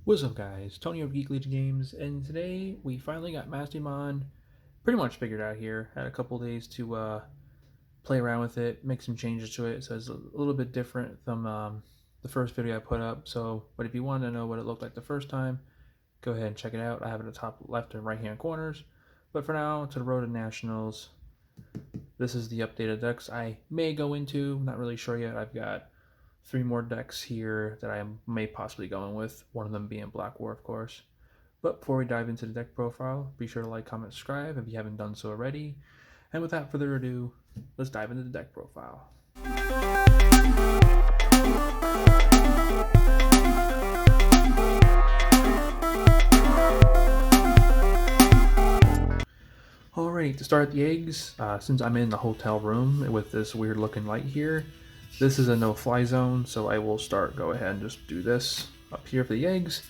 What's up guys, Tony of Geek Legion Games, and today we finally got Mastemon pretty much figured out here. Had a couple days to play around with it, make some changes to it, so it's a little bit different from the first video I put up. But if you want to know what it looked like the first time, go ahead and check it out. I have it at the top left and right hand corners. But for now, to the road to nationals, this is the updated decks I may go into, not really sure yet. I've got 3 more decks here that I may possibly go in with, one of them being Black War, of course. But before we dive into the deck profile, be sure to like, comment, subscribe if you haven't done so already. And without further ado, let's dive into the deck profile. Alright, to start the eggs, since I'm in the hotel room with this weird looking light here, this is a no-fly zone, so I will go ahead and just do this up here for the eggs.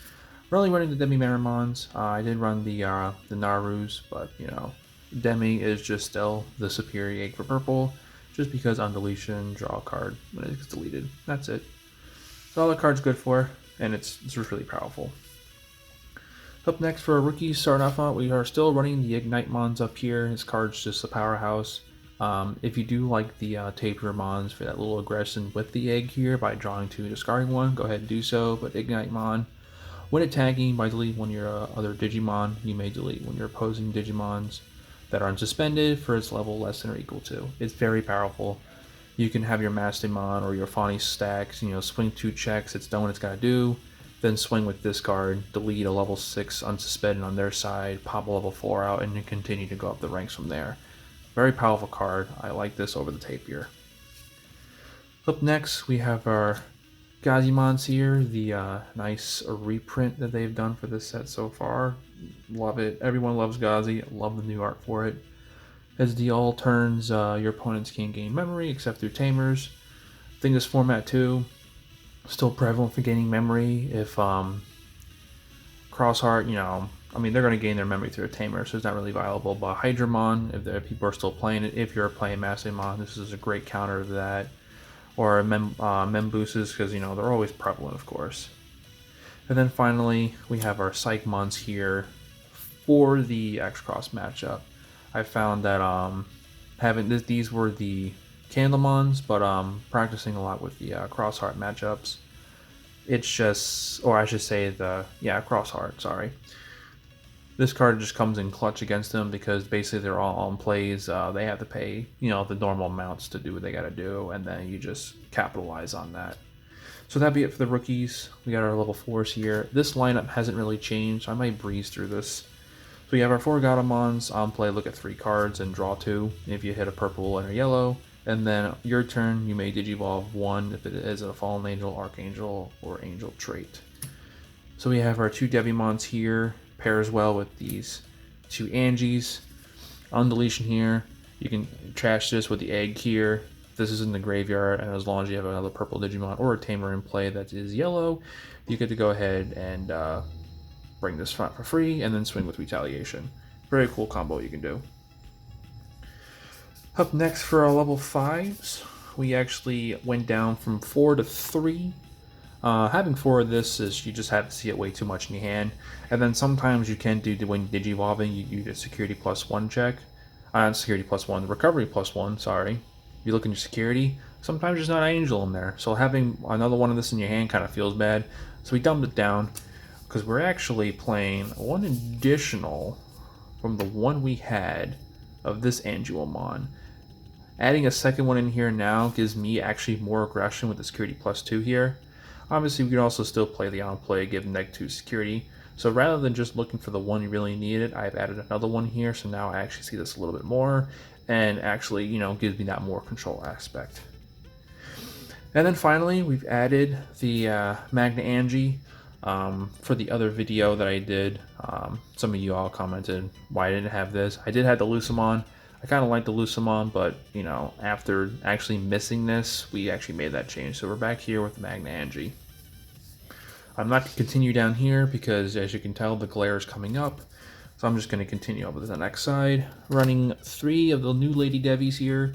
We're only running the Demi-Marimons. I did run the Narus, but you know, Demi is just still the superior egg for purple, just because on deletion, draw a card when it gets deleted. That's it. So all the card's good for, and it's just really powerful. Up next for our rookies, starting off on, we are still running the Ignite Mons up here. His card's just a powerhouse. If you do like the Taper Mons for that little aggression with the egg here by drawing 2 and discarding 1, go ahead and do so. But Ignite Mon, when attacking by deleting one of your other Digimon, you may delete one of your opposing Digimons that are unsuspended for its level less than or equal to. It's very powerful. You can have your Mastemon or your Fawny stacks, swing 2 checks, it's done what it's got to do. Then swing with this card, delete a level 6 unsuspended on their side, pop a level 4 out, and then continue to go up the ranks from there. Very powerful card. I like this over the Tapir. Up next, we have our Gazimons here, the nice reprint that they've done for this set so far. Love it. Everyone loves Gazi. Love the new art for it. As the all turns, your opponents can't gain memory except through Tamers. I think this format too, still prevalent for gaining memory. If Crossheart, they're going to gain their memory through a Tamer, so it's not really viable. But Hydramon, if people are still playing it, if you're playing Mastemon, this is a great counter to that. Or Membooses, because, they're always prevalent, of course. And then finally, we have our Psychmons here for the X-Cross matchup. I found that these were the Candlemons, but practicing a lot with the Crossheart matchups. It's just, or I should say Crossheart, sorry. This card just comes in clutch against them because basically they're all on plays. They have to pay, the normal amounts to do what they got to do, and then you just capitalize on that. So that'd be it for the rookies. We got our level 4s here. This lineup hasn't really changed. I might breeze through this. So we have our 4 Gatomons on play. Look at 3 cards and draw 2. If you hit a purple and a yellow, and then your turn, you may Digivolve 1 if it is a Fallen Angel, Archangel, or Angel trait. So we have our 2 Devimons here. Pairs well with these 2 Angies. On deletion here, you can trash this with the egg here. This is in the graveyard, and as long as you have another purple Digimon or a Tamer in play that is yellow, you get to go ahead and bring this front for free, and then swing with Retaliation. Very cool combo you can do. Up next for our level 5s, we actually went down from 4 to 3. Having 4 of this is you just have to see it way too much in your hand, and then sometimes you can do, when Digivolving, you do a security +1 check. Security +1, recovery +1, sorry. You look in your security, sometimes there's not an angel in there, so having another one of this in your hand kind of feels bad. So we dumbed it down, because we're actually playing one additional from the one we had of this Angelomon. Adding a second one in here now gives me actually more aggression with the security +2 here. Obviously, we could also still play the on play, give -2 security. So rather than just looking for the one you really needed, I've added another one here. So now I actually see this a little bit more, and actually, gives me that more control aspect. And then finally, we've added the Magna Angie. For the other video that I did, some of you all commented why I didn't have this. I did have the Lucamon. I kind of like the Lucamon, but after actually missing this, we actually made that change. So we're back here with the Magna Angie. I'm not going to continue down here because, as you can tell, the glare is coming up. So I'm just going to continue over to the next side, running 3 of the new Lady Devies here.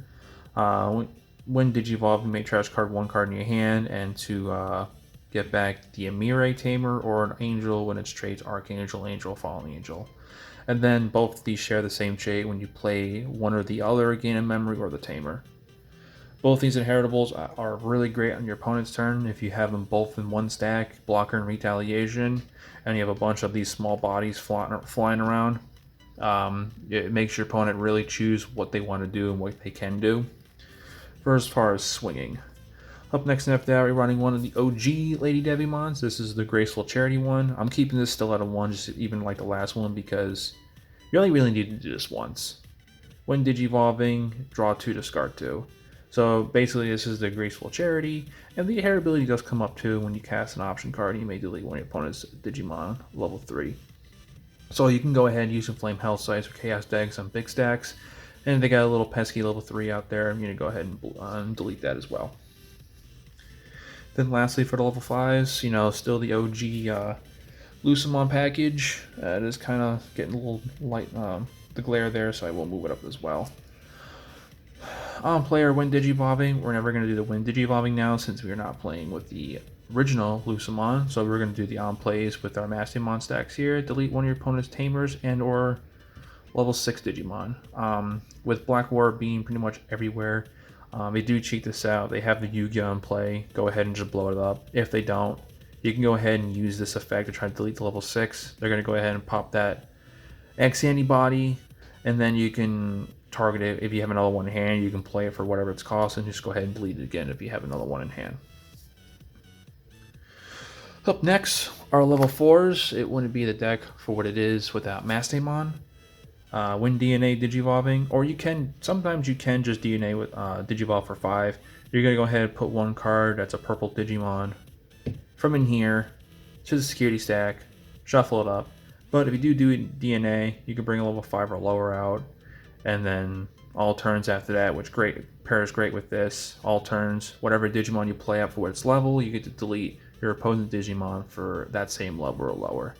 When Digivolve, you may trash card 1 card in your hand, and to get back the Amire Tamer or an Angel when its traits Archangel, Angel, Fallen Angel. And then both of these share the same trait. When you play one or the other, gain a memory or the Tamer. Both these inheritables are really great on your opponent's turn if you have them both in one stack, blocker and retaliation, and you have a bunch of these small bodies flying around. It makes your opponent really choose what they want to do and what they can do. For as far as swinging. Up next after that, we're running one of the OG Lady Devimons. This is the Graceful Charity one. I'm keeping this still at a 1, just even like the last one, because you only really need to do this once. When Digivolving, draw 2, discard 2. So basically this is the Graceful Charity, and the inheritability does come up too. When you cast an option card, you may delete one of your opponent's Digimon, level 3. So you can go ahead and use some Flame Hell Sites or Chaos Dags on big stacks, and they got a little pesky level 3 out there. I'm going to go ahead and delete that as well. Then lastly for the level 5s, still the OG Lucemon package. It is kind of getting a little light, the glare there, so I will move it up as well. On player when Digivolving, we're never going to do the when Digivolving now since we are not playing with the original Lucemon, so we're going to do the on plays with our Mastemon stacks here. Delete one of your opponent's Tamers and or level 6 Digimon. With Black War being pretty much everywhere, they do cheat this out. They have the Yu-Gi-Oh in play. Go ahead and just blow it up. If they don't, you can go ahead and use this effect to try to delete the level 6. They're going to go ahead and pop that X antibody, and then you can target it. If you have another one in hand, you can play it for whatever it's cost, and just go ahead and delete it again if you have another one in hand. Up next are level 4s. It wouldn't be the deck for what it is without Mastemon. When DNA Digivolving, or sometimes you can just DNA with Digivolve for 5. You're going to go ahead and put one card that's a purple Digimon from in here to the security stack, shuffle it up. But if you do DNA, you can bring a level 5 or lower out, and then all turns after that, which pairs great with this. All turns, whatever Digimon you play up for its level, you get to delete your opponent's Digimon for that same level or lower.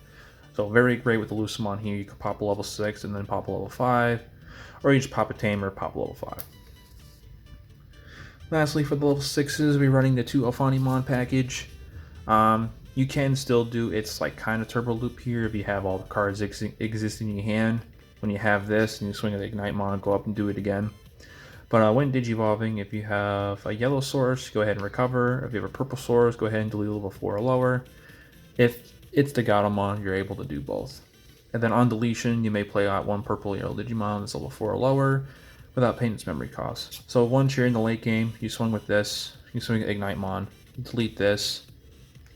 So very great with the Lucemon here. You can pop a level 6 and then pop a level 5, or you just pop a Tamer, pop a level 5. Lastly, for the level 6s, we're running the 2 Ophanimon package. You can still do its kind of turbo loop here if you have all the cards existing in your hand. When you have this and you swing at the Ignitemon, go up and do it again. But when Digivolving, if you have a yellow source, go ahead and recover. If you have a purple source, go ahead and delete level 4 or lower. If it's the Gatomon, you're able to do both. And then on deletion, you may play out one purple yellow Digimon that's level 4 or lower without paying its memory costs. So once you're in the late game, you swing with this, you swing at Ignitemon, delete this,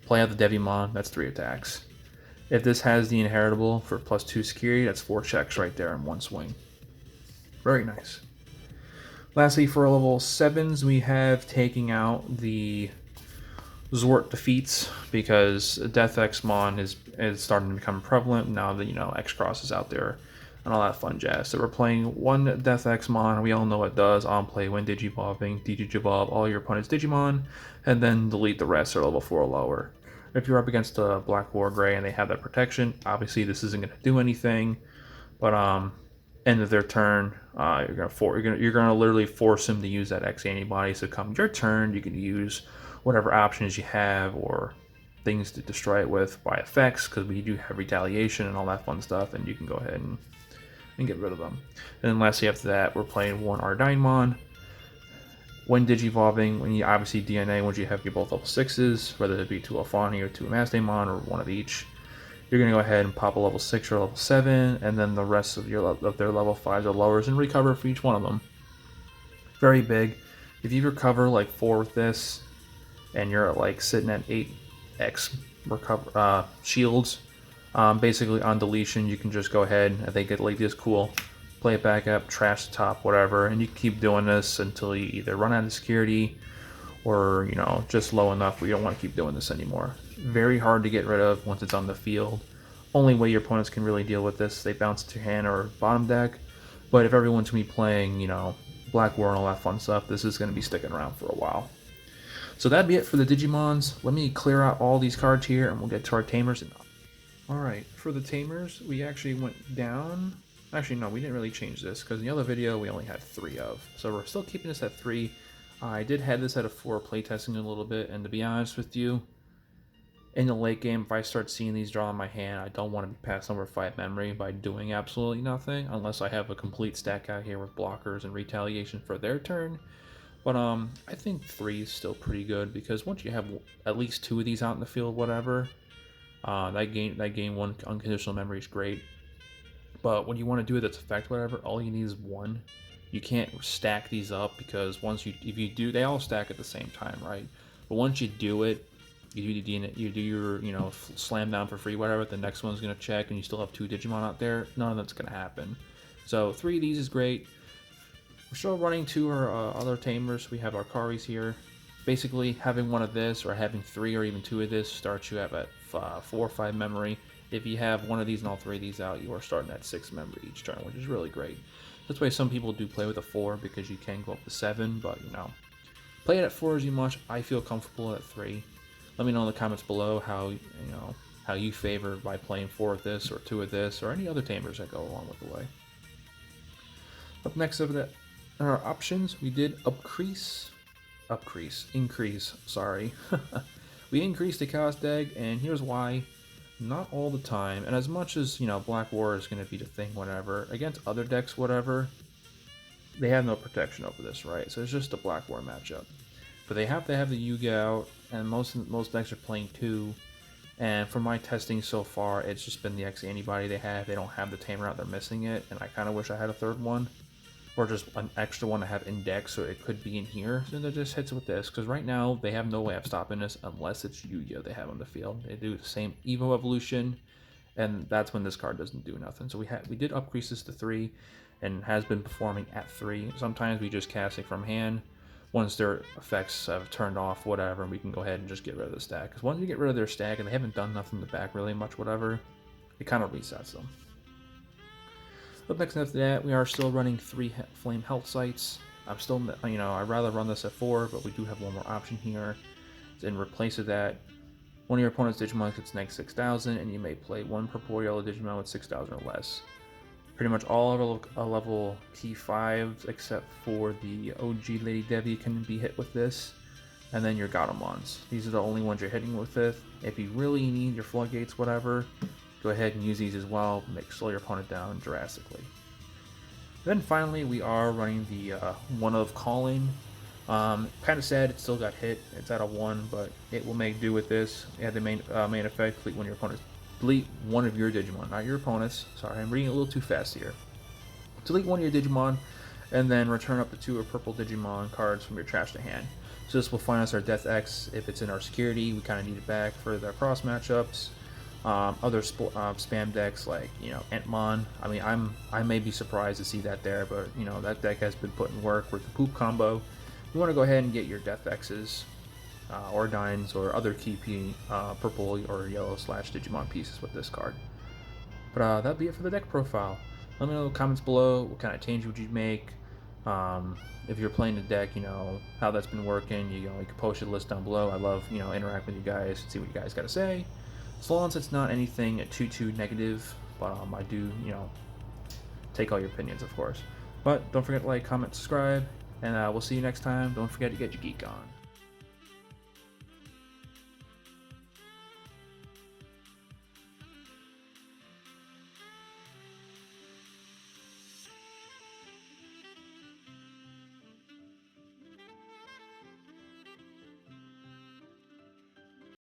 play out the Devimon, that's 3 attacks. If this has the inheritable for +2 security, that's 4 checks right there in one swing. Very nice. Lastly, for level 7s, we have taking out the Zwart defeats, because Death Xmon is starting to become prevalent now that X-Cross is out there and all that fun jazz. So we're playing one Death Xmon. We all know what it does. On play when Digivolving, Digivolve all your opponent's Digimon, and then delete the rest are level 4 or lower. If you're up against a Black War Gray and they have that protection, obviously this isn't going to do anything. But end of their turn, you're gonna literally force them to use that X antibody. So come your turn, you can use whatever options you have or things to destroy it with by effects, because we do have retaliation and all that fun stuff, and you can go ahead and get rid of them. And then lastly after that, we're playing one Ardynemon. When Digivolving, when you obviously DNA, once you have your both level 6s, whether it be 2 Alphani or 2 Mastemon or one of each, you're going to go ahead and pop a level 6 or level 7, and then the rest of their level 5s or lowers, and recover for each one of them. Very big. If you recover like 4 with this, and you're sitting at 8x recover shields, basically on deletion, you can just go ahead, I think it this cool, play it back up, trash the top, whatever, and you can keep doing this until you either run out of security or just low enough where you don't want to keep doing this anymore. Very hard to get rid of once it's on the field. Only way your opponents can really deal with this, they bounce to your hand or bottom deck. But if everyone's going to be playing Black War and all that fun stuff, this is going to be sticking around for a while. So that'd be it for the Digimons. Let me clear out all these cards here and we'll get to our Tamers. Alright, for the Tamers, we actually went down. Actually, no, we didn't really change this, because in the other video we only had 3 of. So we're still keeping this at 3. I did have this at a 4 playtesting a little bit, and to be honest with you, In the late game, if I start seeing these draw in my hand, I don't want to be passing over 5 memory by doing absolutely nothing, unless I have a complete stack out here with blockers and retaliation for their turn. But I think 3 is still pretty good, because once you have at least 2 of these out in the field, whatever, that gain 1 unconditional memory is great. But when you want to do its effect, whatever, all you need is 1. You can't stack these up, because if you do, they all stack at the same time, right? But once you do it, you do your slam down for free, whatever. The next one's gonna check, and you still have 2 Digimon out there. None of that's gonna happen. So 3 of these is great. We're still running 2 our other tamers. We have our Karis here. Basically, having 1 of this, or having 3 or even 2 of this, starts you at 4 or 5 memory. If you have 1 of these and all 3 of these out, you are starting at 6 memory each turn, which is really great. That's why some people do play with a 4, because you can go up to 7, but play it at 4 as you much. I feel comfortable at 3. Let me know in the comments below how you favor by playing 4 of this or 2 of this or any other tamers that go along with the way. Up next of the our options, we did increase. Sorry, we increased the Chaos deck, and here's why. Not all the time, and as much as Black War is going to be the thing, whatever, against other decks, whatever, they have no protection over this, right? So it's just a Black War matchup. But they have to have the Yuga out, and most decks are playing 2. And from my testing so far, it's just been the X antibody they have. They don't have the tamer out, they're missing it, and I kind of wish I had a 3rd one. Or just an extra one to have in deck, so it could be in here. So it just hits with this, because right now they have no way of stopping this unless it's Yu-Gi-Oh! They have on the field. They do the same Evo evolution, and that's when this card doesn't do nothing. So we did upcrease this to 3, and has been performing at 3. Sometimes we just cast it from hand. Once their effects have turned off, whatever, we can go ahead and just get rid of the stack. Because once you get rid of their stack, and they haven't done nothing in the back really much, whatever, it kind of resets them. Up next after that, we are still running 3 Flame Health Sites. I'm still, I'd rather run this at 4, but we do have one more option here. In replace of that, one of your opponent's Digimon gets negative 6,000, and you may play 1 purple or yellow Digimon with 6,000 or less. Pretty much all level T5s, except for the OG Lady Devi, can be hit with this. And then your Gatomons. These are the only ones you're hitting with it. If you really need your Floodgates, whatever, go ahead and use these as well. Slow your opponent down drastically. Then finally, we are running the one of Calling. Kind of sad it still got hit. It's at a 1, but it will make do with this. It had the main effect: delete one of your Digimon, not your opponent's. Sorry, I'm reading a little too fast here. Delete one of your Digimon, and then return up to 2 purple Digimon cards from your trash to hand. So this will find us our Death X. If it's in our security, we kind of need it back for the cross matchups. Other spam decks like Entmon. I mean, I may be surprised to see that there, but that deck has been put in work with the poop combo. You want to go ahead and get your Death X's, or Dines, or other key purple or yellow / Digimon pieces with this card. But that'll be it for the deck profile. Let me know in the comments below what kind of change would you make. If you're playing the deck, how that's been working. You can post your list down below. I love interact with you guys, see what you guys got to say. As long as it's not anything too negative, but I do take all your opinions, of course. But don't forget to like, comment, subscribe, and we'll see you next time. Don't forget to get your geek on.